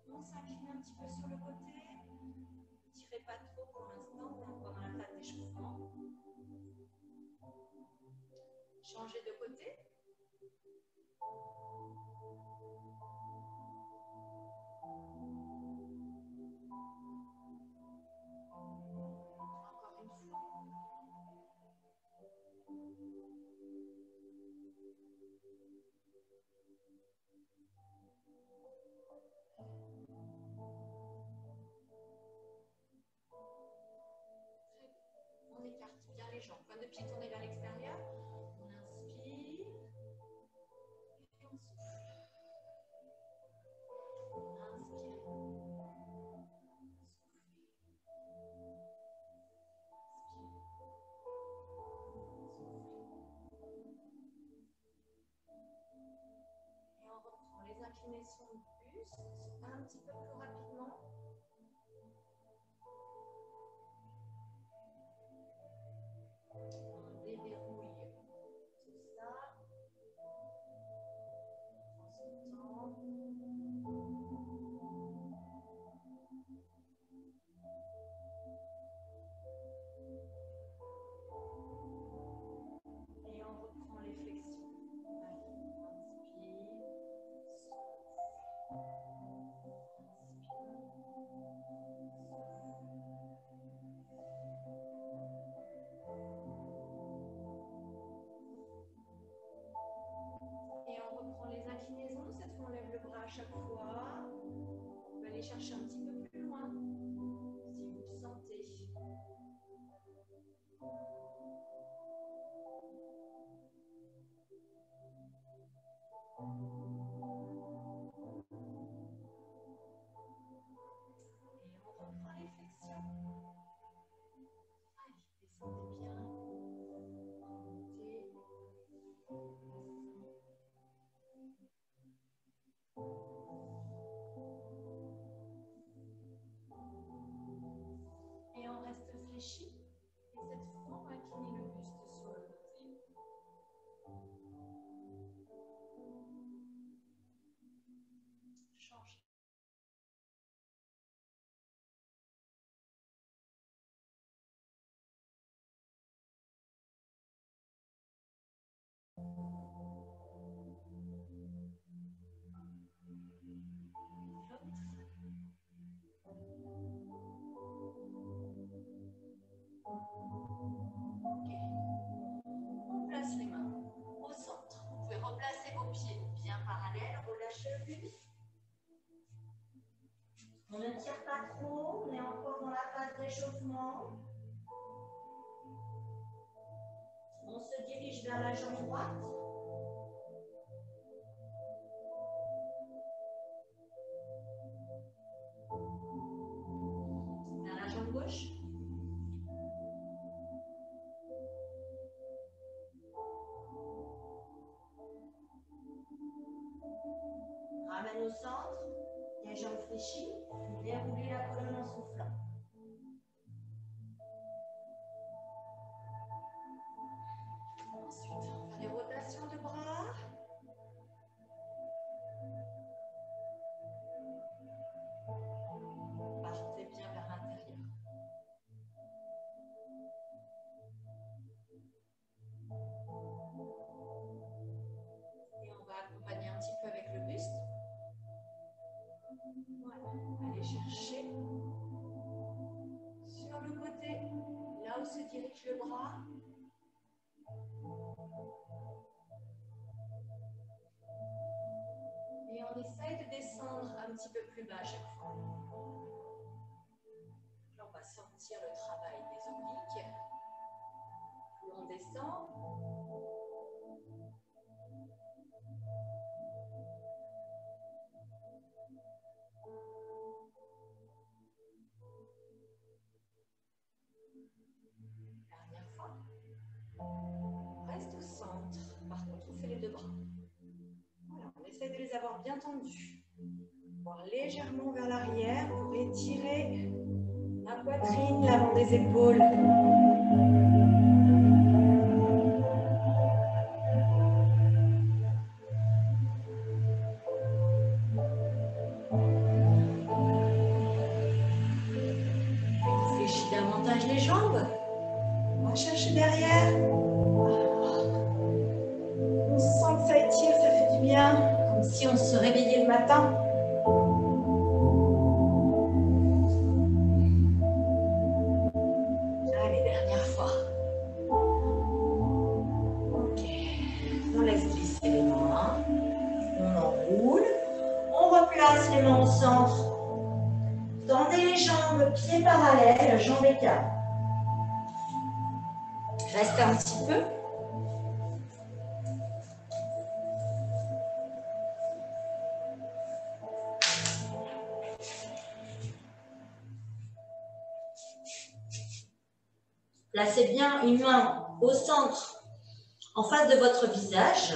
On s'incline un petit peu sur le côté. Ne tirez pas trop pour l'instant, on est encore dans la phase d'échauffement. Changez de côté. Encore une fois. On écarte bien les jambes. Pointe de pied tournée vers l'extérieur. On inspire. Et on souffle. Inspirez. Et on reprend les inclinaisons du buste un petit peu plus rapidement. On déverrouille tout ça. On prend son temps. Et on reprend les flexions. Allez, inspire, et on reprend les inclinaisons. Cette fois, on lève le bras à chaque fois. On va aller chercher un petit peu plus loin, si vous le sentez. Et on reprend les flexions. Allez, descendez bien. Montez. Et on reste fléchi. Et cette fois, on va incliner le buste sur le côté. Change. On place les mains au centre. Vous pouvez replacer vos pieds bien parallèles, relâchez le buste. On ne tire pas trop, on est encore dans la phase d'échauffement. On se dirige vers la jambe droite. Vers la jambe gauche. Ramène au centre, les jambes fléchies, déroulez la colonne en soufflant. Ensuite, on fait des rotations de bras. Partez bien vers l'intérieur. Et on va accompagner un petit peu avec le buste. Voilà, allez chercher sur le côté, là où se dirige le bras. Et on essaye de descendre un petit peu plus bas à chaque fois. Là, on va sentir le travail des obliques. Plus on descend, dernière fois. On reste au centre. Par contre, on fait les deux bras. Voilà, on essaie de les avoir bien tendus. Voir légèrement vers l'arrière pour étirer la poitrine, l'avant des épaules. avec les jambes. On va chercher derrière. On sent que ça étire, ça fait du bien. Comme si on se réveillait le matin. Allez, dernière fois. Ok. On laisse glisser les mains. On enroule. On replace les mains au centre. Tendez les jambes, pieds parallèles, jambes écartées. Restez un petit peu. Placez bien une main au centre, en face de votre visage.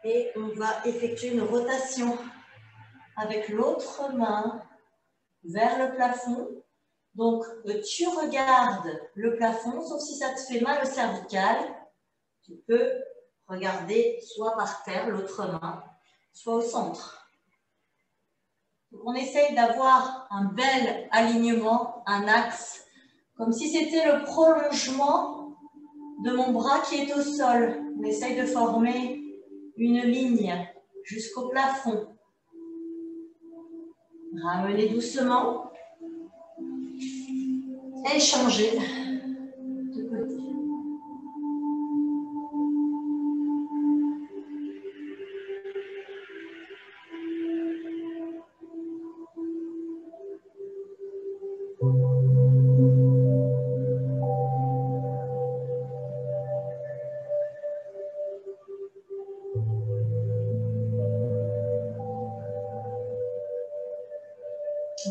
Et on va effectuer une rotation avec l'autre main vers le plafond. Donc, tu regardes le plafond, sauf si ça te fait mal au cervical. Tu peux regarder soit par terre, l'autre main, soit au centre. Donc, on essaye d'avoir un bel alignement, un axe, comme si c'était le prolongement de mon bras qui est au sol. On essaye de former une ligne jusqu'au plafond. Ramenez doucement et changez de côté.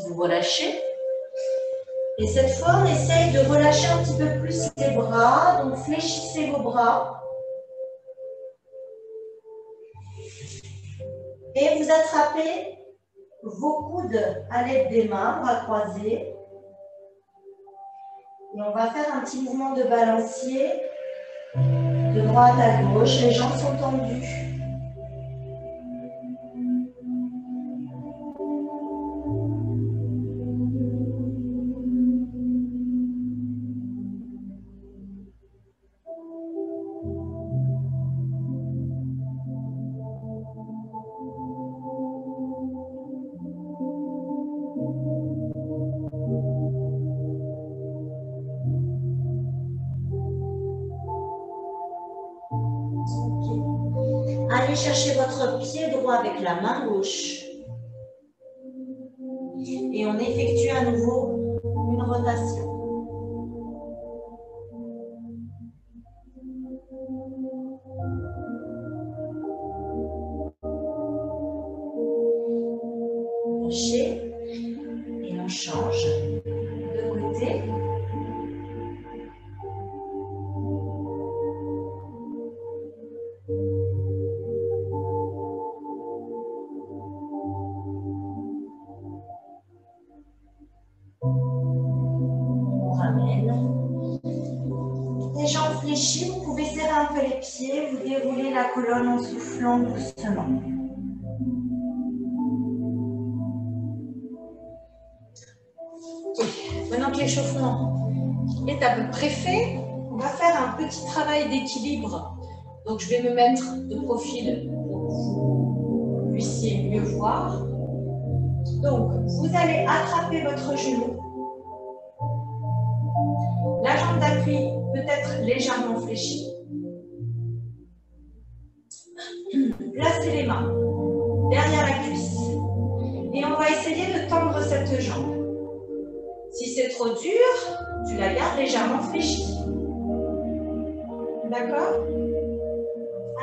Vous relâchez. Et cette fois, on essaye de relâcher un petit peu plus les bras. Donc, fléchissez vos bras. Et vous attrapez vos coudes à l'aide des mains, bras croisés. Et on va faire un petit mouvement de balancier de droite à gauche. Les jambes sont tendues. Allez chercher votre pied droit avec la main gauche. Et on effectue à nouveau une rotation. Lâchez. Et on change de côté. Les jambes fléchies, vous pouvez serrer un peu les pieds, vous déroulez la colonne en soufflant doucement. Maintenant que l'échauffement est à peu près fait, on va faire un petit travail d'équilibre. Donc je vais me mettre de profil pour que vous puissiez mieux voir. Donc vous allez attraper votre genou. La jambe d'appui peut être légèrement fléchie. Placez les mains derrière la cuisse. Et on va essayer de tendre cette jambe. Si c'est trop dur, tu la gardes légèrement fléchie. D'accord?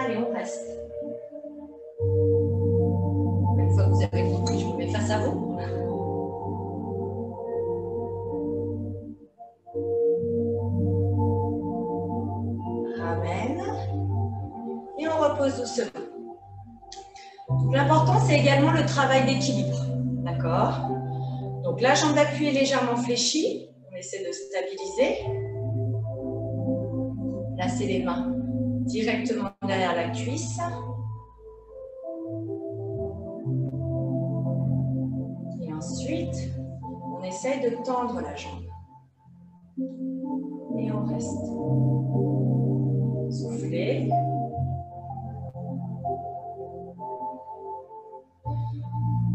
Allez, on reste. Une fois que vous avez compris, je me mets face à vous. Ramène. Et on repose doucement. L'important, c'est également le travail d'équilibre. D'accord? Donc la jambe d'appui est légèrement fléchie. On essaie de stabiliser. Placez les mains directement derrière la cuisse. Et ensuite, on essaye de tendre la jambe. Et on reste. Soufflez.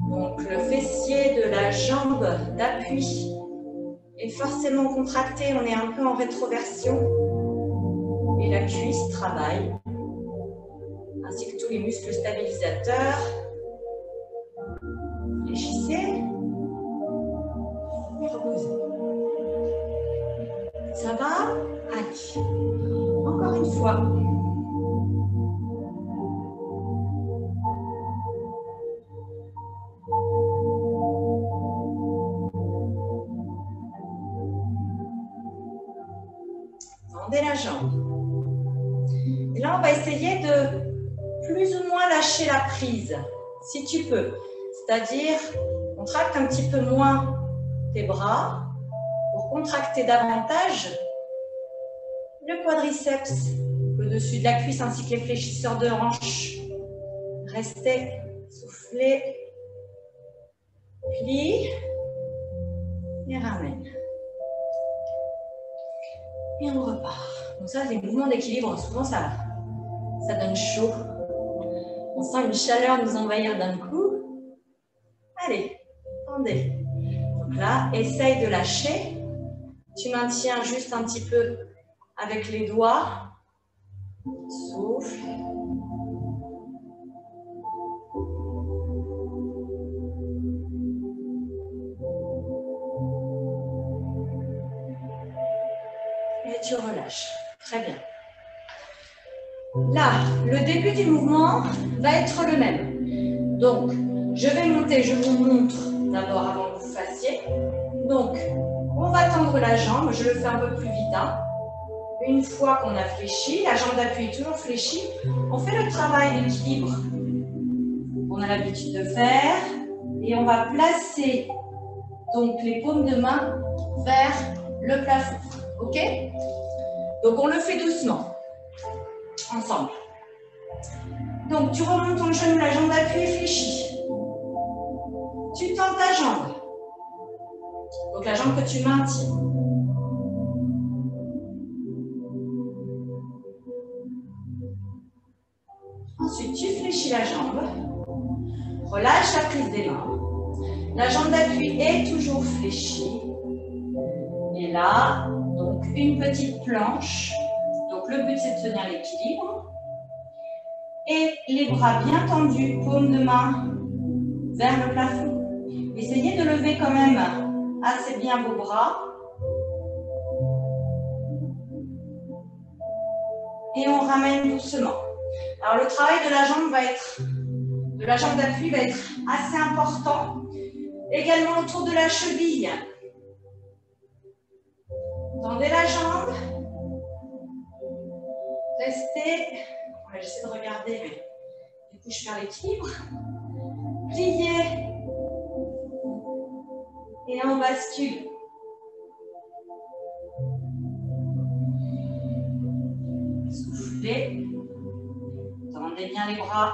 Donc le fessier de la jambe d'appui est forcément contracté, on est un peu en rétroversion. Et la cuisse travaille, ainsi que tous les muscles stabilisateurs. Fléchissez. Reposez. Ça va? Allez. Encore une fois. Tendez la jambe. Et là, on va essayer de plus ou moins lâcher la prise, si tu peux. C'est-à-dire, contracte un petit peu moins tes bras pour contracter davantage le quadriceps, le dessus de la cuisse ainsi que les fléchisseurs de hanches. Restez, soufflez, plie et ramène. Et on repart. Donc ça, les mouvements d'équilibre, souvent ça donne chaud. On sent une chaleur nous envahir d'un coup. Allez, tendez. Donc là, essaye de lâcher. Tu maintiens juste un petit peu avec les doigts. Souffle. Et tu relâches. Très bien. Là, le début du mouvement va être le même. Donc, je vais monter, je vous montre d'abord avant que vous fassiez. Donc, on va tendre la jambe, je le fais un peu plus vite. Hein. Une fois qu'on a fléchi, la jambe d'appui est toujours fléchie, on fait le travail d'équilibre qu'on a l'habitude de faire. Et on va placer donc les paumes de main vers le plafond. Ok? Donc, on le fait doucement. Ensemble. Donc, tu remontes ton genou, la jambe d'appui est fléchie. Tu tends ta jambe. Donc, la jambe que tu maintiens. Ensuite, tu fléchis la jambe. Relâche la prise des mains. La jambe d'appui est toujours fléchie. Et là, donc, une petite planche. Donc, le but, c'est de tenir l'équilibre. Et les bras bien tendus, paume de main vers le plafond. Essayez de lever quand même assez bien vos bras. Et on ramène doucement. Alors, le travail de la jambe d'appui va être assez important. Également autour de la cheville. Tendez la jambe. Restez. J'essaie de regarder, mais du coup, je perds l'équilibre. Pliez. Et on bascule. Soufflez. Tendez bien les bras.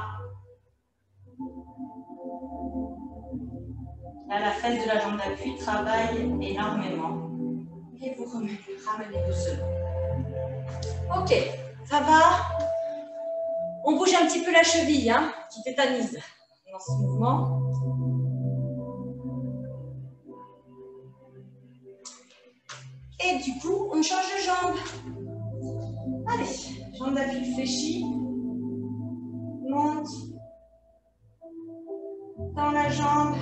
Là, la fesse de la jambe d'appui travaille énormément. Et vous ramenez doucement. Ok, ça va. On bouge un petit peu la cheville, hein, qui tétanise dans ce mouvement. Et du coup, on change de jambe. Allez, jambe d'appui fléchie. Monte. Dans la jambe.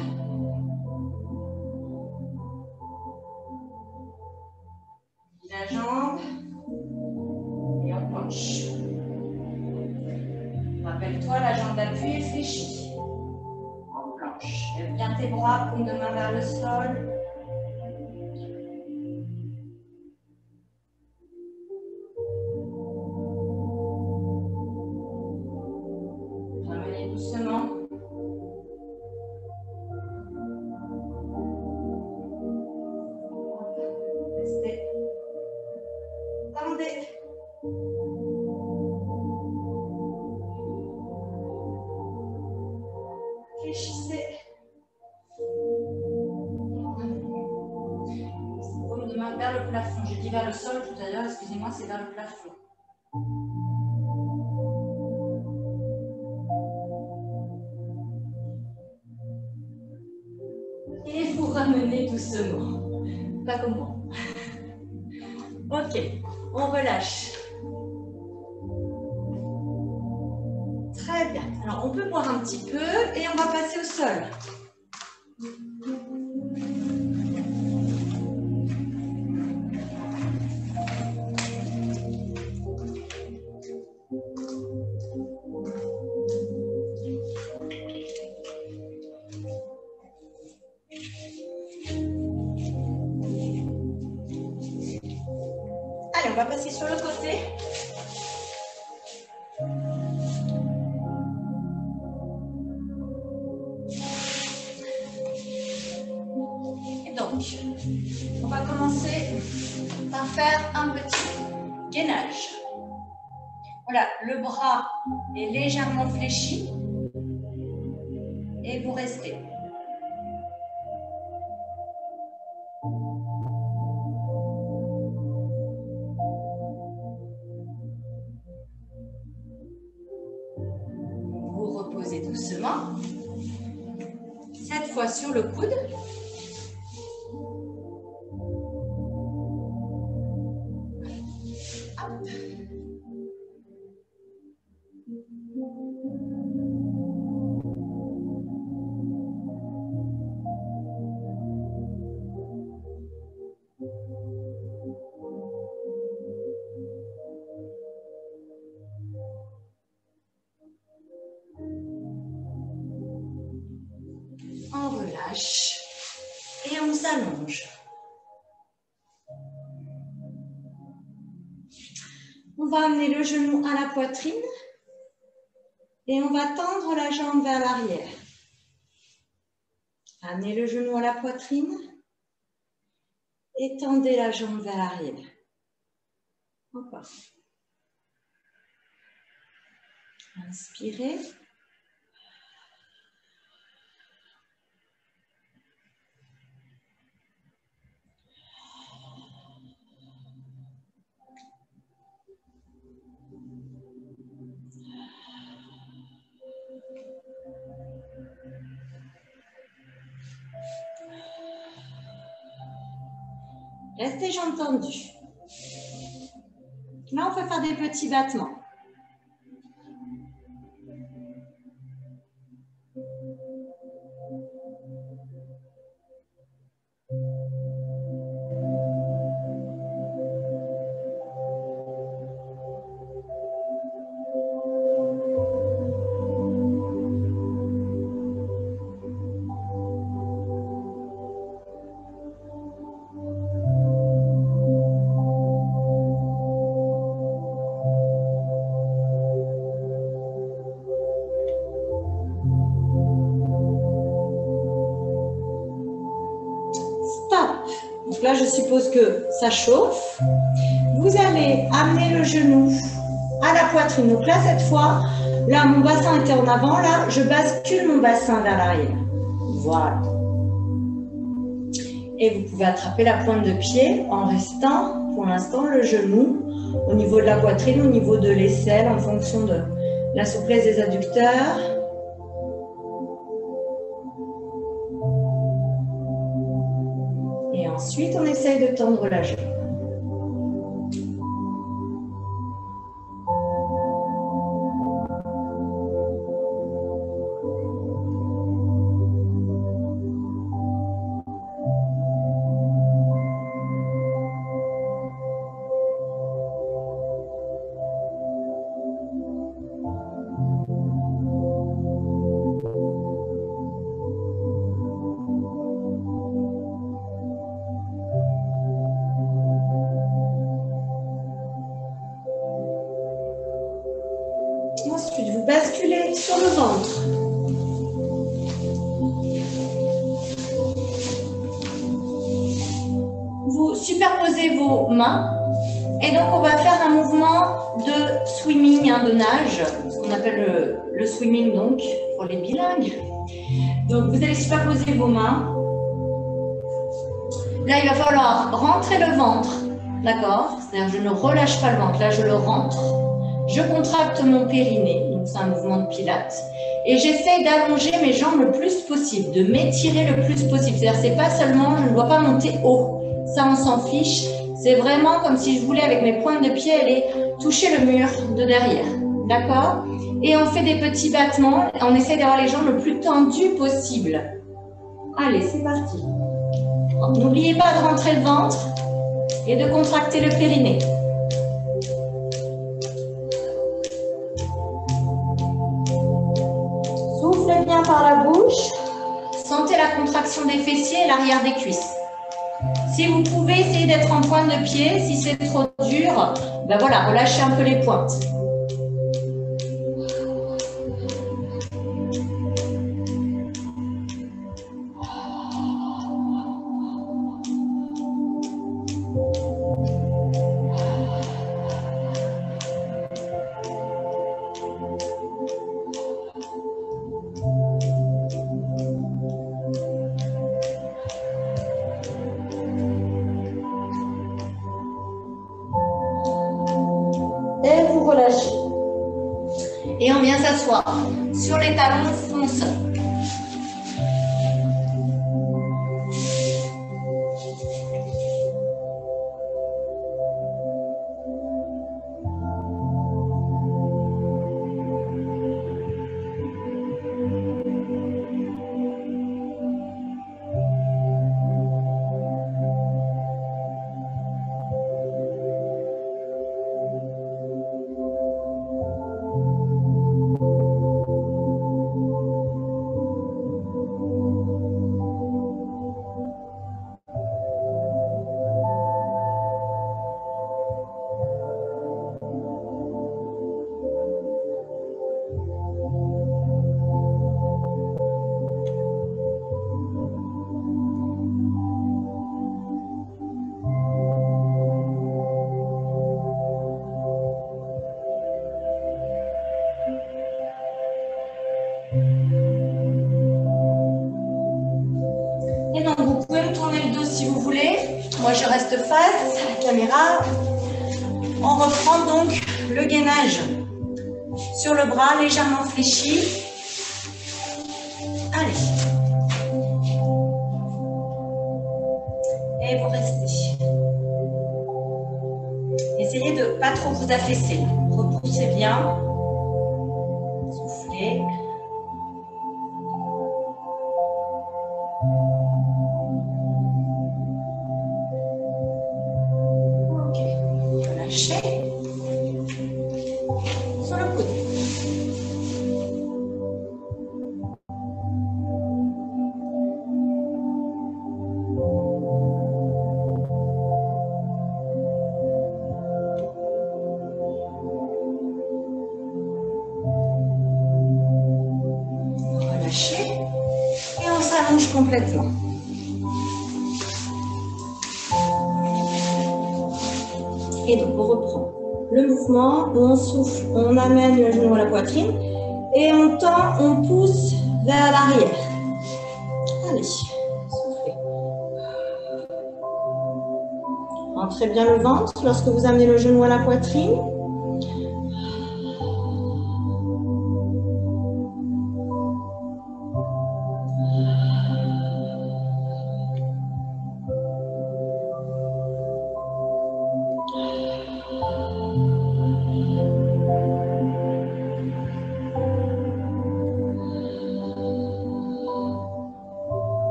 La jambe. Et on penche. Rappelle-toi, la jambe d'appui est fléchie. En planche. Lève bien tes bras, paume de main vers le sol. Ramenez doucement. Restez. Tendez. Fléchissez. vers le plafond. J'ai dit vers le sol tout à l'heure, excusez-moi, c'est vers le plafond. Et vous ramenez doucement. Pas comme moi. Ok, on relâche. Très bien. Alors, on peut boire un petit peu et on va passer au sol. Allez, on va passer sur le côté. Et donc, on va commencer par faire un petit gainage. Voilà, le bras est légèrement fléchi et vous restez. Vous reposez doucement. Cette fois sur le coude. On relâche et on s'allonge. On va amener le genou à la poitrine et on va tendre la jambe vers l'arrière. Amenez le genou à la poitrine et tendez la jambe vers l'arrière. Encore. Inspirez. Restez jambes tendues. Là, on peut faire des petits battements. Là, je suppose que ça chauffe. Vous allez amener le genou à la poitrine. Donc là, cette fois, là, mon bassin était en avant. Là, je bascule mon bassin vers l'arrière. Voilà. Et vous pouvez attraper la pointe de pied en restant, pour l'instant, le genou au niveau de la poitrine, au niveau de l'aisselle, en fonction de la souplesse des adducteurs. Et ensuite, on essaye de tendre la jambe. Ensuite, vous basculez sur le ventre. Vous superposez vos mains. Et donc, on va faire un mouvement de swimming, de nage, ce qu'on appelle le swimming, donc, pour les bilingues. Donc, vous allez superposer vos mains. Là, il va falloir rentrer le ventre, d'accord? C'est-à-dire que je ne relâche pas le ventre, là, je le rentre. Je contracte mon périnée, donc c'est un mouvement de pilates. Et j'essaye d'allonger mes jambes le plus possible, de m'étirer le plus possible. C'est-à-dire c'est pas seulement, je ne dois pas monter haut. Ça, on s'en fiche. C'est vraiment comme si je voulais, avec mes pointes de pied, aller toucher le mur de derrière. D'accord? Et on fait des petits battements. Et on essaie d'avoir les jambes le plus tendues possible. Allez, c'est parti. N'oubliez pas de rentrer le ventre et de contracter le périnée. Soufflez bien par la bouche. Sentez la contraction des fessiers et l'arrière des cuisses. Si vous pouvez, essayez d'être en pointe de pied. Si c'est trop dur, ben voilà, relâchez un peu les pointes. Et vous relâchez. Et on vient s'asseoir sur les talons foncés. Et donc, vous pouvez me tourner le dos si vous voulez. Moi, je reste face à la caméra. On reprend donc le gainage sur le bras légèrement fléchi. Allez. Et vous restez. Essayez de ne pas trop vous affaisser. Repoussez bien. Soufflez. Ok. Relâchez. Sur le coude. Relâchez. Et on s'allonge complètement. Et donc, on reprend le mouvement, on souffle, on amène le genou à la poitrine et on tend, on pousse vers l'arrière. Allez, soufflez. Rentrez bien le ventre lorsque vous amenez le genou à la poitrine.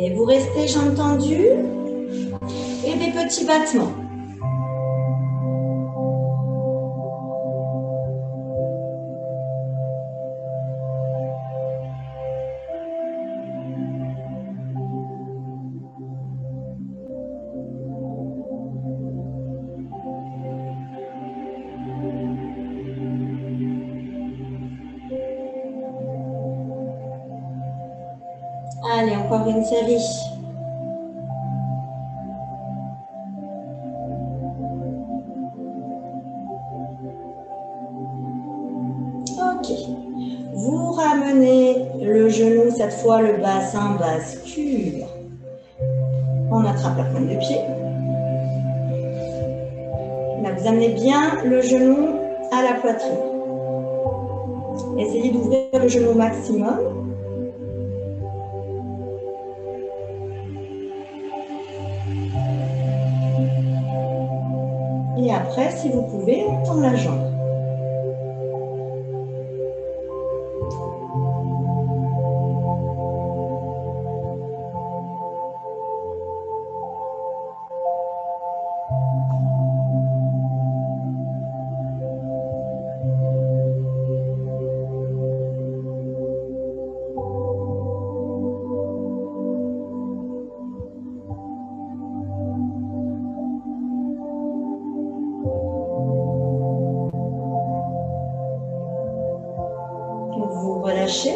Et vous restez jambes tendues et des petits battements. Allez, encore une série. Ok. Vous ramenez le genou, cette fois le bassin bascule. On attrape la pointe de pied. Là, vous amenez bien le genou à la poitrine. Essayez d'ouvrir le genou au maximum. Et après, si vous pouvez, on tend la jambe. Vous relâchez.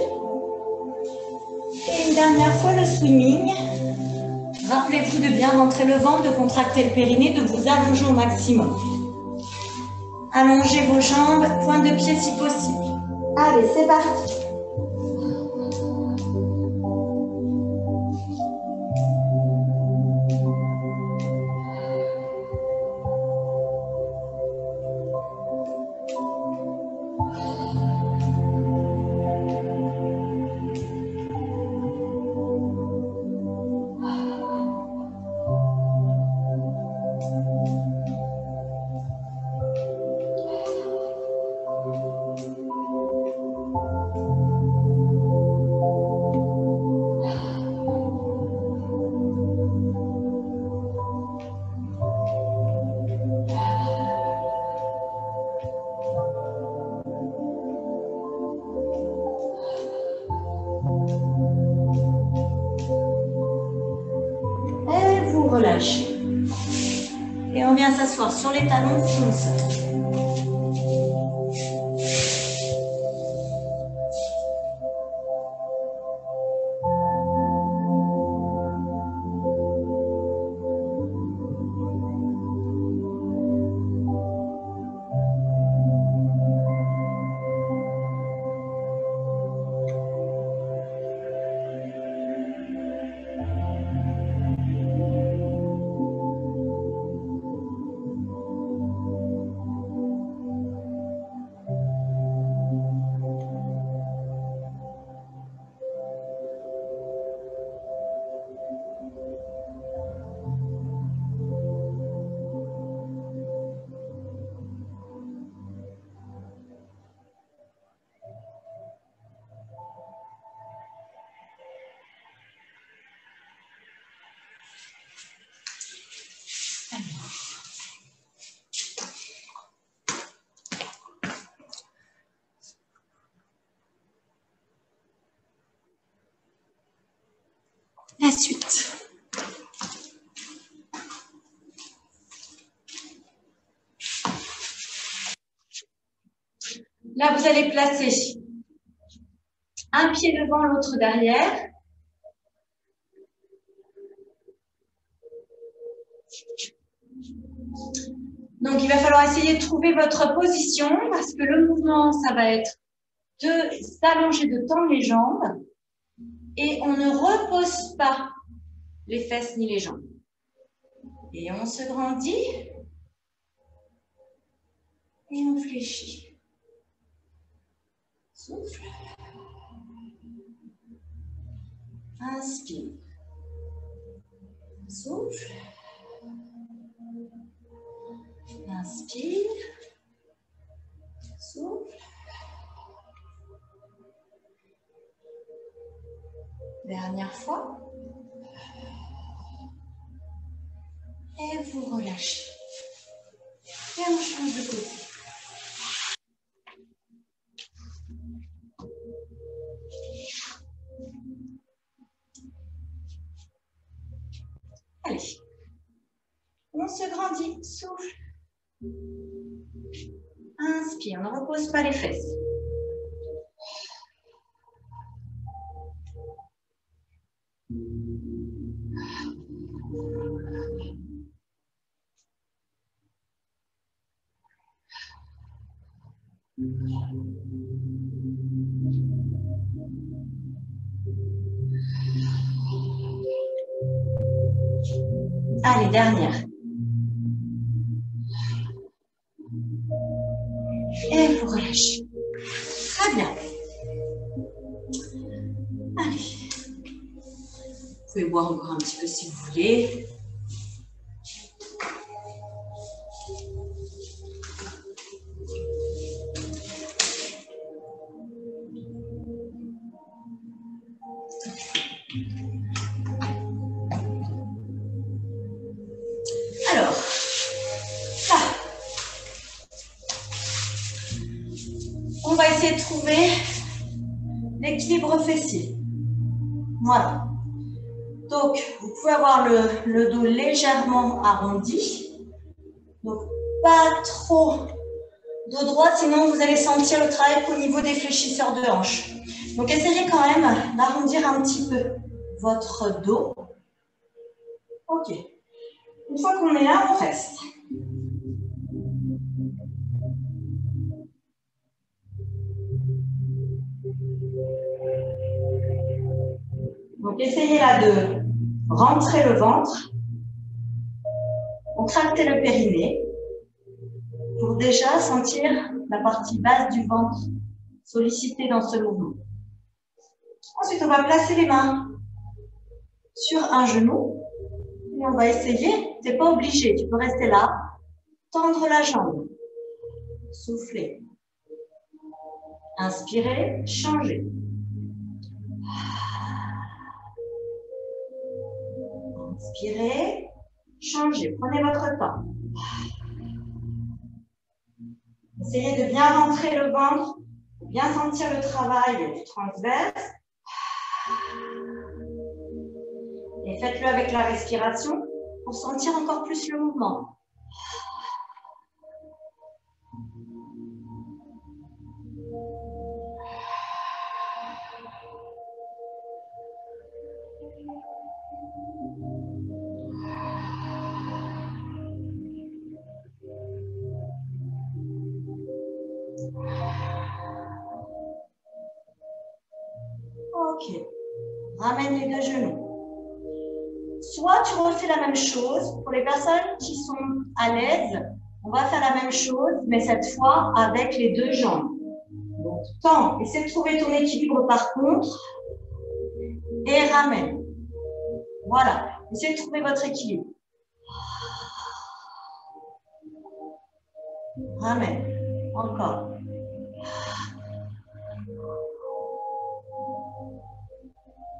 Et une dernière fois, le swimming. Rappelez-vous de bien rentrer le ventre, de contracter le périnée, de vous allonger au maximum. Allongez vos jambes, pointe de pied si possible. Allez, c'est parti. Relâchez. Et on vient s'asseoir sur les talons sur le sol. La suite. Là, vous allez placer un pied devant, l'autre derrière. Donc, il va falloir essayer de trouver votre position parce que le mouvement, ça va être de s'allonger, de tendre les jambes et on ne repose pas les fesses ni les jambes. Et on se grandit et on fléchit. Souffle. Inspire. Souffle. Inspire. Souffle. Dernière fois. Et vous relâchez. Et on change de côté. Allez. On se grandit. Souffle. Inspire. On ne repose pas les fesses. Allez, dernière. Et vous relâchez. Très bien. Allez. Vous pouvez boire encore un petit peu si vous voulez. Alors, là, on va essayer de trouver l'équilibre fessier. Voilà. Donc, vous pouvez avoir le dos légèrement arrondi. Donc, pas trop dos droit, sinon vous allez sentir le travail au niveau des fléchisseurs de hanches. Donc, essayez quand même d'arrondir un petit peu votre dos. Ok. Une fois qu'on est là, on reste. Donc, essayez là de rentrer le ventre, contracter le périnée pour déjà sentir la partie basse du ventre sollicitée dans ce mouvement. Ensuite, on va placer les mains sur un genou et on va essayer, tu n'es pas obligé, tu peux rester là, tendre la jambe, souffler, inspirez, changez. Inspirez, changez, prenez votre temps. Essayez de bien rentrer le ventre, de bien sentir le travail du transverse. Et faites-le avec la respiration pour sentir encore plus le mouvement. Ok. Ramène les deux genoux. Soit tu refais la même chose. Pour les personnes qui sont à l'aise, on va faire la même chose, mais cette fois avec les deux jambes. Donc, tends. Essaie de trouver ton équilibre par contre. Et ramène. Voilà. Essayez de trouver votre équilibre. Ramène. Encore.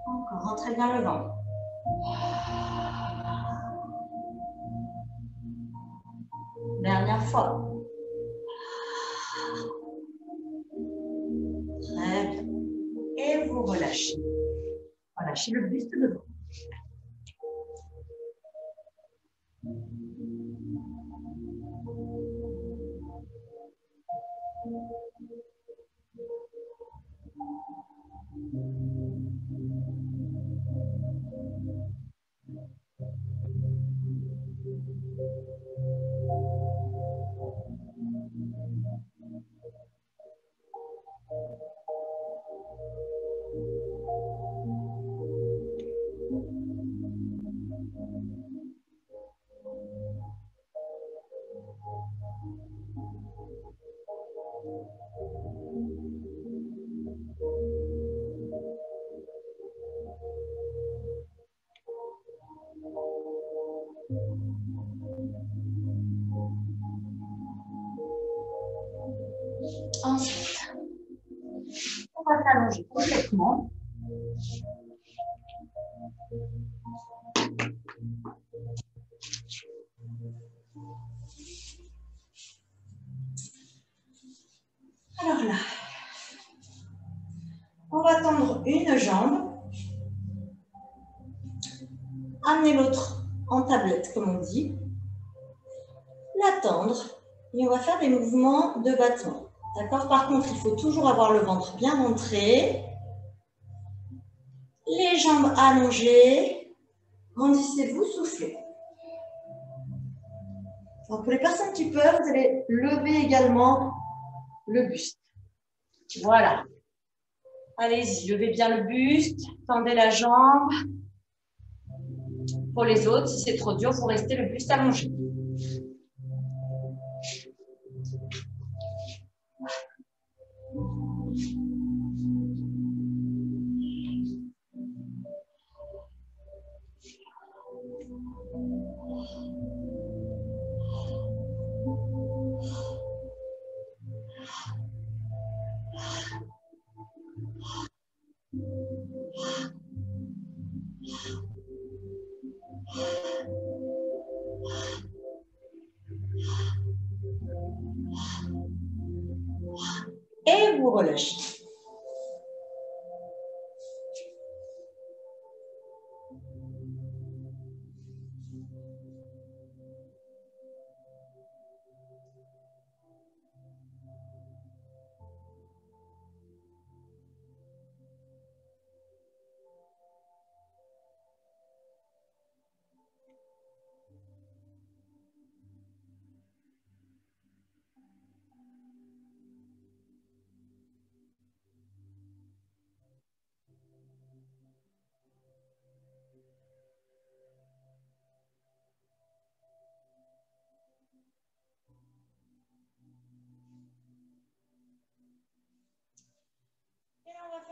Encore. Rentrez bien le ventre. Dernière fois. Très bien. Et vous relâchez. Relâchez le buste devant. Ensuite, on va s'allonger complètement. Alors là, on va tendre une jambe, amener l'autre en tablette, comme on dit, la tendre, et on va faire des mouvements de battement. D'accord? Par contre, il faut toujours avoir le ventre bien rentré, les jambes allongées, grandissez-vous, soufflez. Donc, pour les personnes qui peuvent, vous allez lever également le buste. Voilà. Allez-y, levez bien le buste, tendez la jambe. Pour les autres, si c'est trop dur, vous restez le buste allongé. Et vous relâchez.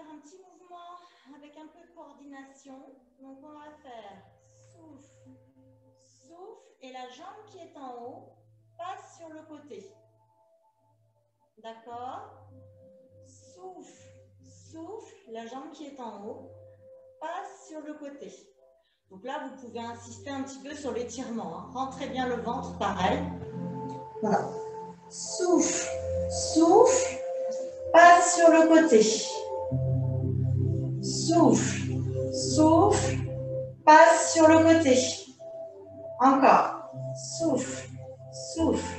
Un petit mouvement avec un peu de coordination. Donc, on va faire souffle, souffle, et la jambe qui est en haut passe sur le côté. D'accord? Souffle, souffle, la jambe qui est en haut passe sur le côté. Donc là, vous pouvez insister un petit peu sur l'étirement. Hein. Rentrez bien le ventre, pareil. Voilà. Souffle, souffle, passe sur le côté. Souffle, souffle, passe sur le côté. Encore. Souffle, souffle.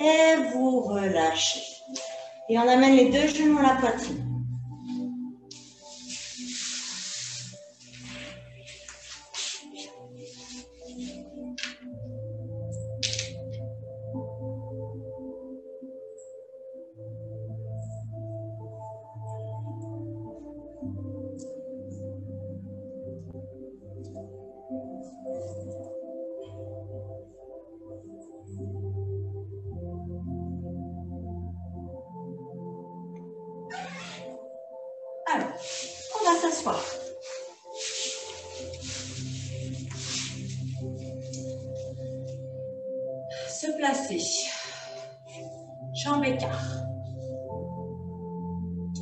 Et vous relâchez. Et on amène les deux genoux à la poitrine. Alors, on va s'asseoir. Se placer. Jambes écart.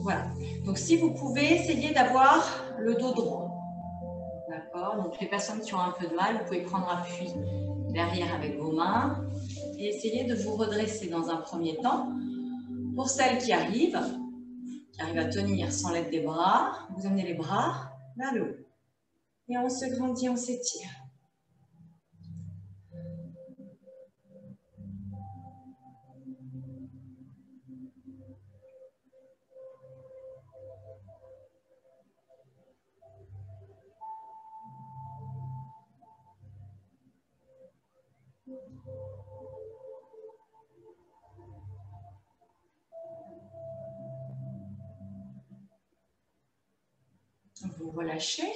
Voilà. Donc, si vous pouvez, essayez d'avoir le dos droit. D'accord? Donc, les personnes qui ont un peu de mal, vous pouvez prendre appui derrière avec vos mains et essayer de vous redresser dans un premier temps. Pour celles qui arrivent à tenir sans l'aide des bras, vous amenez les bras vers le haut. Et on se grandit, on s'étire. Vous relâchez.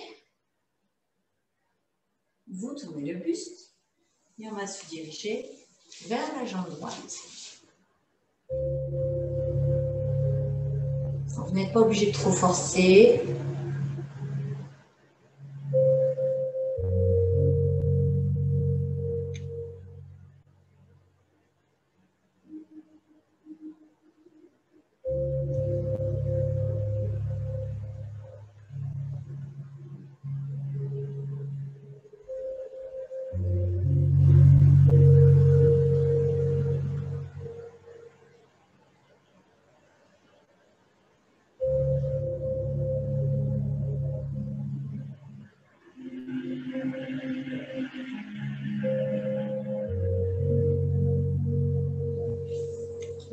Vous tournez le buste. Et on va se diriger vers la jambe droite. Vous n'êtes pas obligé de trop forcer.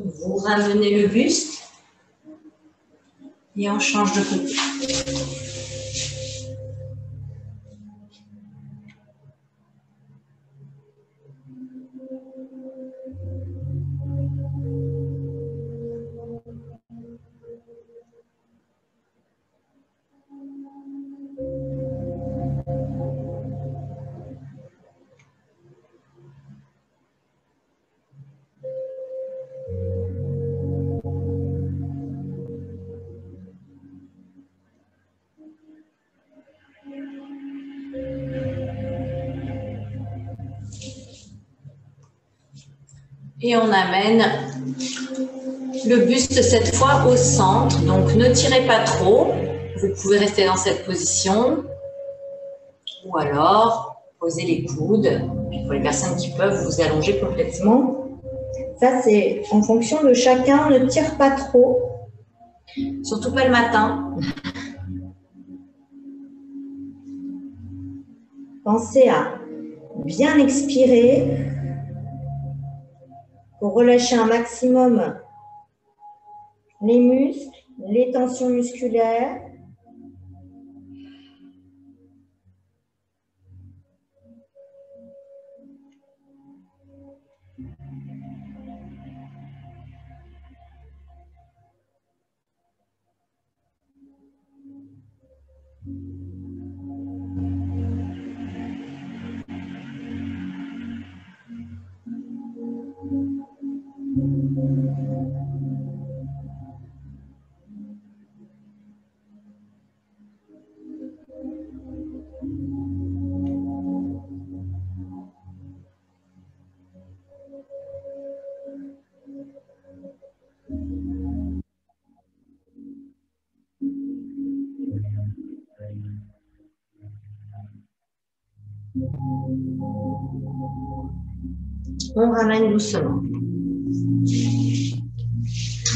Vous ramenez le buste Et on change de côté. Et on amène le buste cette fois au centre. Donc ne tirez pas trop. Vous pouvez rester dans cette position. Ou alors posez les coudes. Puis pour les personnes qui peuvent, vous allongez complètement. Ça, c'est en fonction de chacun. Ne tire pas trop. Surtout pas le matin. Pensez à bien expirer pour relâcher un maximum les muscles, les tensions musculaires. On ramène doucement.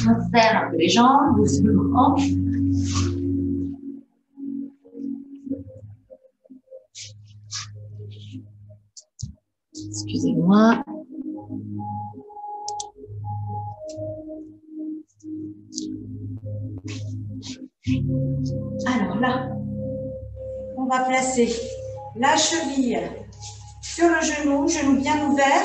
On serre un peu les jambes, doucement. Excusez-moi. Alors là, on va placer la cheville sur le genou bien ouvert.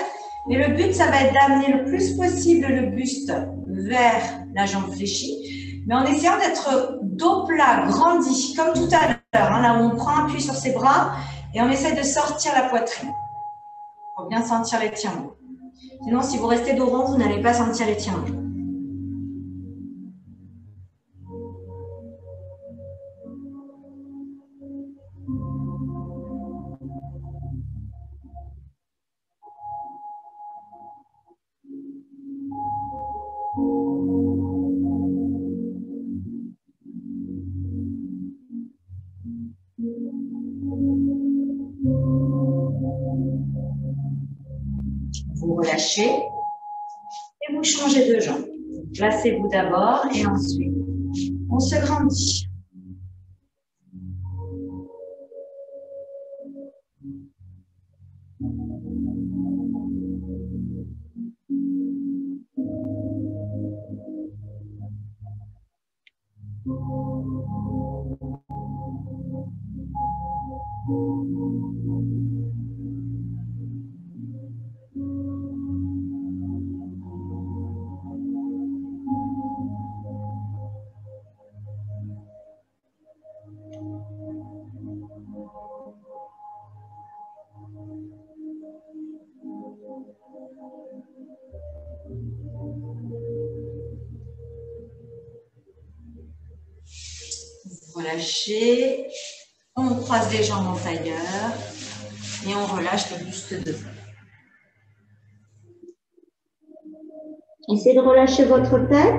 Et le but, ça va être d'amener le plus possible le buste vers la jambe fléchie, mais en essayant d'être dos plat, grandi, comme tout à l'heure, hein, là où on prend appui sur ses bras et on essaie de sortir la poitrine pour bien sentir l'étirement. Sinon, si vous restez dos rond, vous n'allez pas sentir l'étirement. Vous relâchez et vous changez de jambe. Placez-vous d'abord et ensuite, on se grandit. Relâchez, on croise les jambes en tailleur et on relâche le buste debout. Essayez de relâcher votre tête.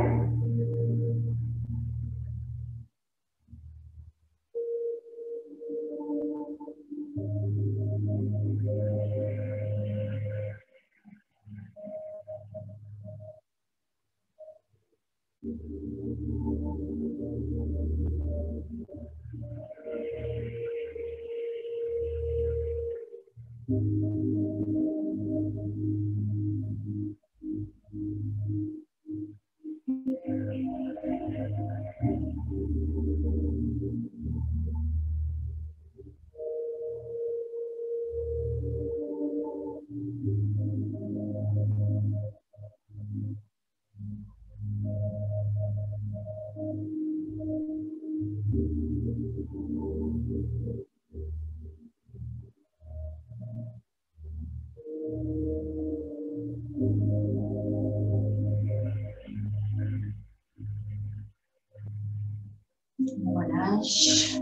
relâche.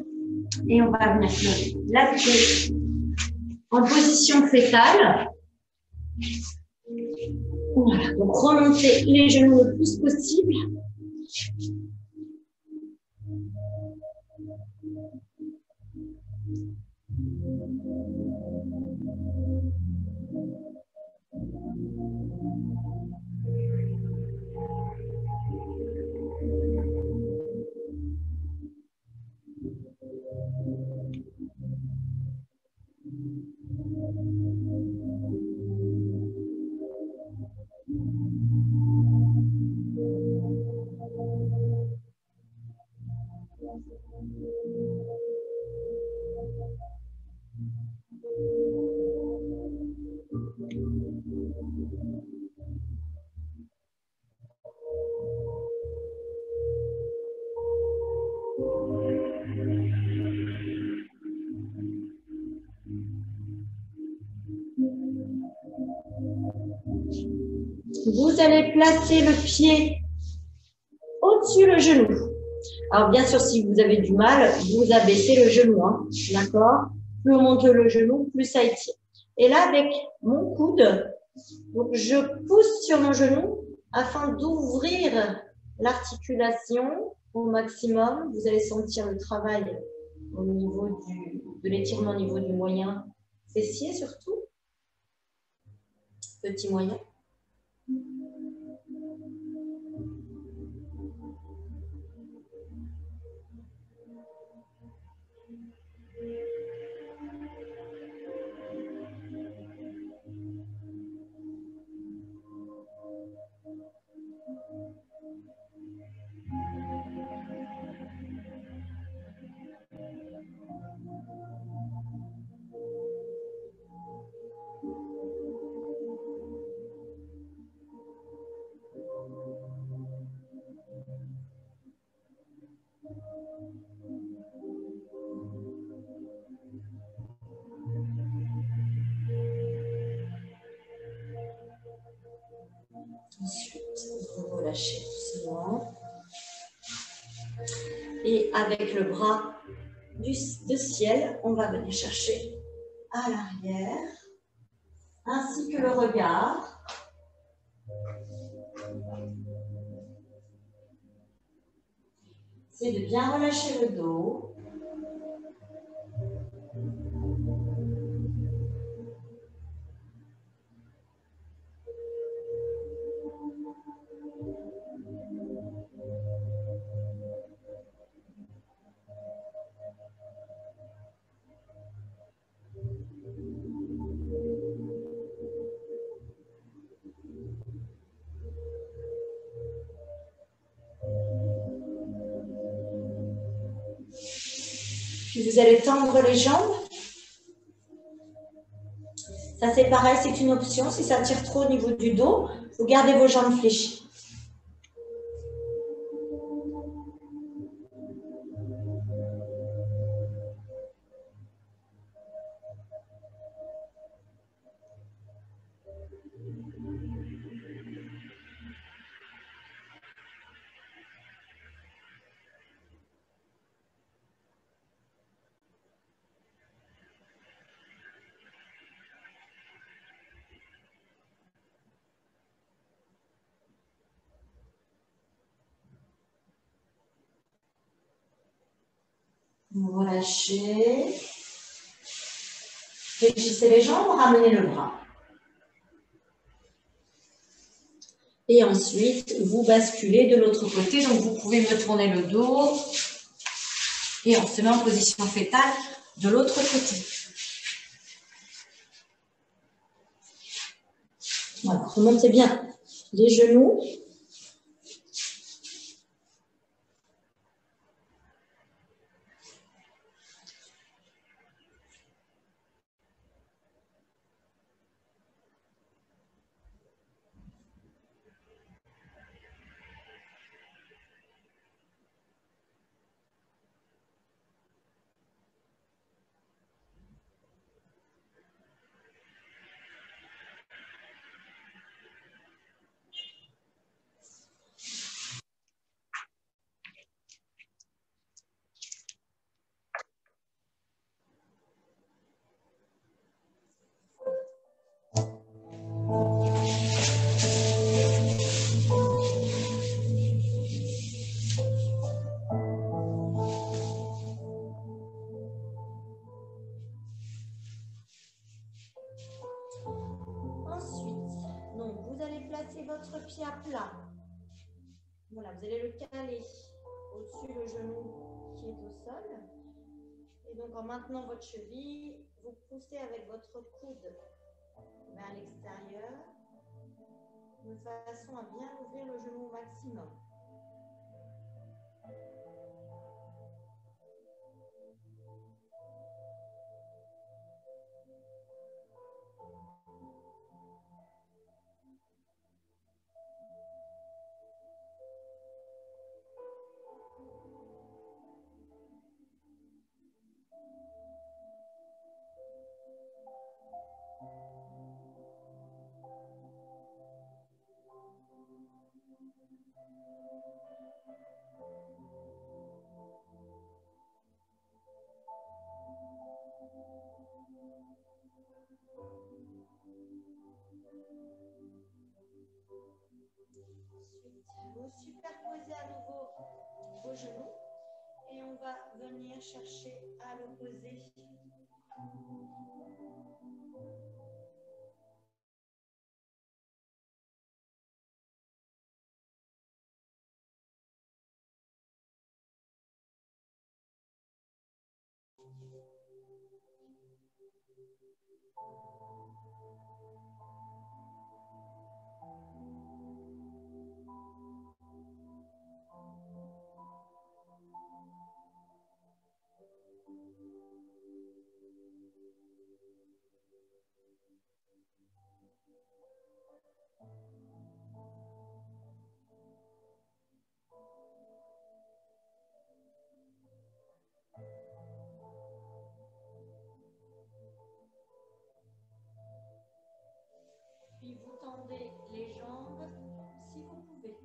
Et on va venir la pied en position fétale. Voilà, donc remonter les genoux le plus possible. Vous allez placer le pied au-dessus le genou. Alors, bien sûr, si vous avez du mal, vous abaissez le genou. Hein, d'accord? Plus on monte le genou, plus ça étire. Et là, avec mon coude, donc je pousse sur mon genou afin d'ouvrir l'articulation au maximum. Vous allez sentir le travail au niveau de l'étirement au niveau du moyen fessier surtout. Petit moyen. Ensuite, vous relâchez doucement. Et avec le bras de ciel, on va venir chercher à l'arrière, ainsi que le regard. C'est de bien relâcher le dos. Puis vous allez tendre les jambes. Ça c'est pareil, c'est une option. Si ça tire trop au niveau du dos, vous gardez vos jambes fléchies. Vous relâchez. Fléchissez les jambes, ramenez le bras. Et ensuite, vous basculez de l'autre côté. Donc, vous pouvez me tourner le dos. Et on se met en position fétale de l'autre côté. Voilà, remontez bien les genoux. placez votre pied à plat. Voilà, vous allez le caler au-dessus le genou qui est au sol. Et donc, en maintenant votre cheville, vous poussez avec votre coude vers l'extérieur, de façon à bien ouvrir le genou au maximum. Vous superposez à nouveau vos genoux et on va venir chercher à l'opposé. Puis vous tendez les jambes si vous pouvez.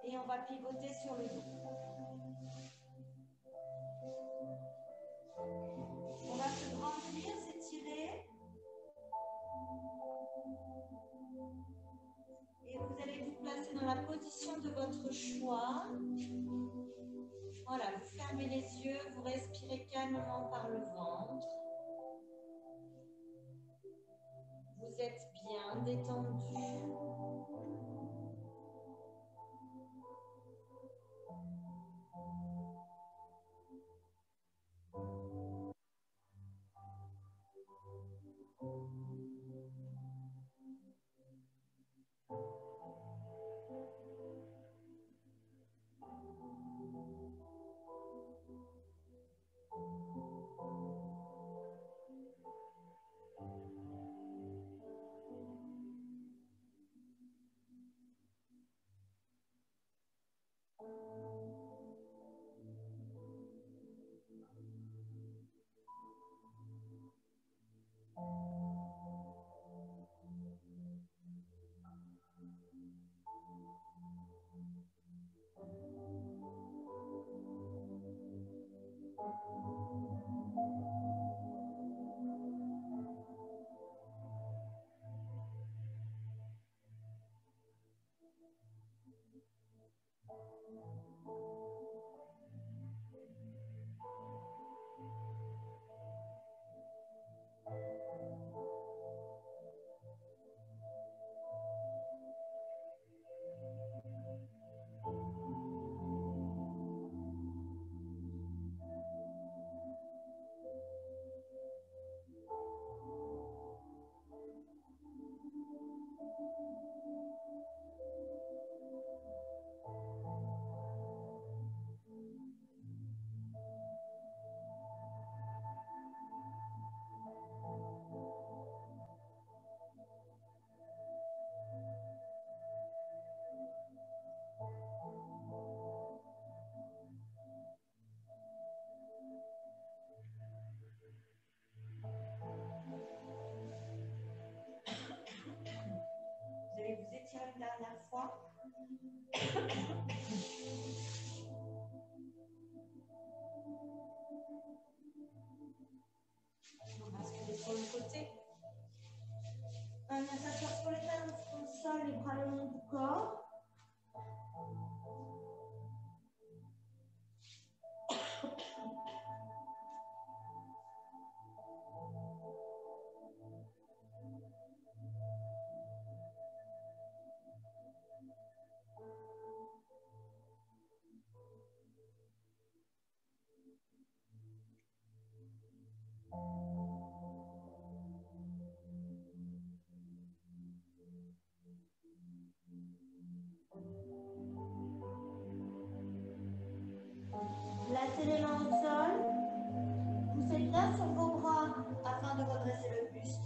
Et on va pivoter sur le dos. On va se grandir, s'étirer. Et vous allez vous placer dans la position de votre choix. Voilà, vous fermez les yeux, vous respirez calmement par le ventre. Vous êtes bien détendu. dernière fois. On va basculer sur le côté. On va s'asseoir sur les talons sur le sol, les bras le long du corps. Placez les mains au sol. Poussez bien sur vos bras afin de redresser le buste.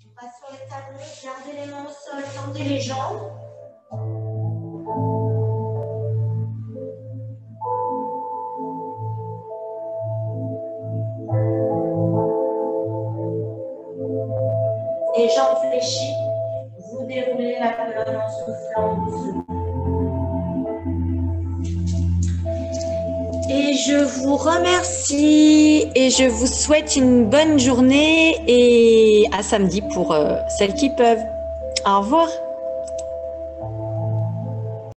On passe sur les talons. Gardez les mains au sol. Tendez les jambes. Les jambes fléchies. Vous déroulez la colonne en soufflant doucement. Et je vous remercie et je vous souhaite une bonne journée et à samedi pour celles qui peuvent. Au revoir.